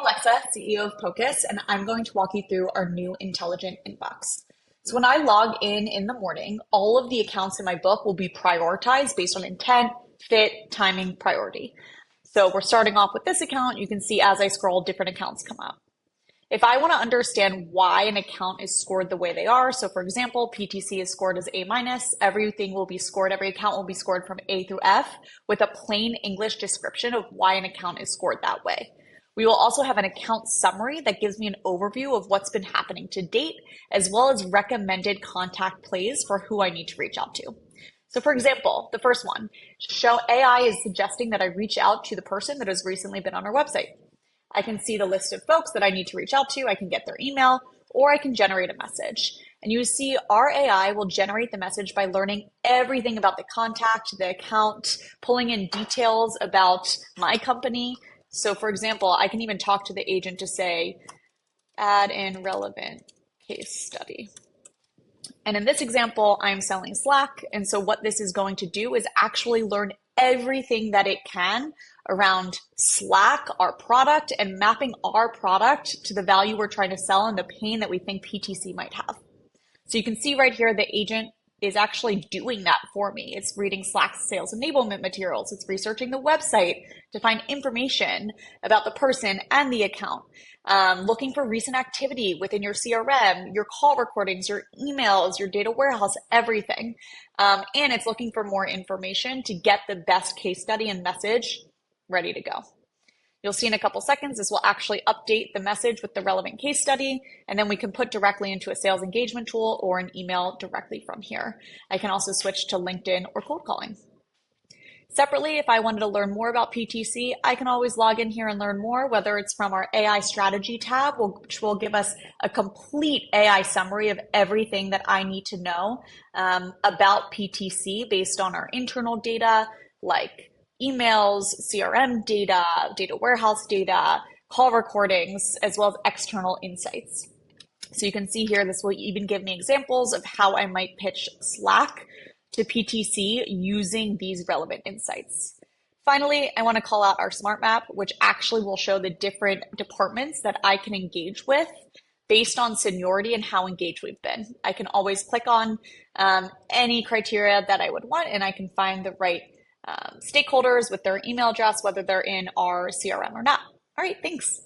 Alexa, CEO of Pocus, and I'm going to walk you through our new intelligent inbox. So when I log in the morning, all of the accounts in my book will be prioritized based on intent, fit, timing, priority. So we're starting off with this account. You can see as I scroll, different accounts come up. If I want to understand why an account is scored the way they are, so for example, PTC is scored as A minus, everything will be scored, every account will be scored from A through F with a plain English description of why an account is scored that way. We will also have an account summary that gives me an overview of what's been happening to date, as well as recommended contact plays for who I need to reach out to. So for example, the first one, show AI is suggesting that I reach out to the person that has recently been on our website. I can see the list of folks that I need to reach out to. I can get their email, or I can generate a message. And you see our AI will generate the message by learning everything about the contact, the account, pulling in details about my company. So for example, I can even talk to the agent to say, add in relevant case study. And in this example, I'm selling Slack. And so what this is going to do is actually learn everything that it can around Slack, our product, and mapping our product to the value we're trying to sell and the pain that we think PTC might have. So you can see right here, the agent is actually doing that for me. It's reading Slack's sales enablement materials. It's researching the website to find information about the person and the account. Looking for recent activity within your CRM, your call recordings, your emails, your data warehouse, everything. And it's looking for more information to get the best case study and message ready to go. You'll see in a couple seconds, this will actually update the message with the relevant case study, and then we can put directly into a sales engagement tool or an email directly from here. I can also switch to LinkedIn or cold calling. Separately, if I wanted to learn more about PTC, I can always log in here and learn more, whether it's from our AI strategy tab, which will give us a complete AI summary of everything that I need to know about PTC based on our internal data, like emails, CRM data, data warehouse data, call recordings, as well as external insights. So you can see here, this will even give me examples of how I might pitch Slack to PTC using these relevant insights. Finally, I want to call out our smart map, which actually will show the different departments that I can engage with based on seniority and how engaged we've been. I can always click on any criteria that I would want, and I can find the right stakeholders with their email address, whether they're in our CRM or not. All right, thanks.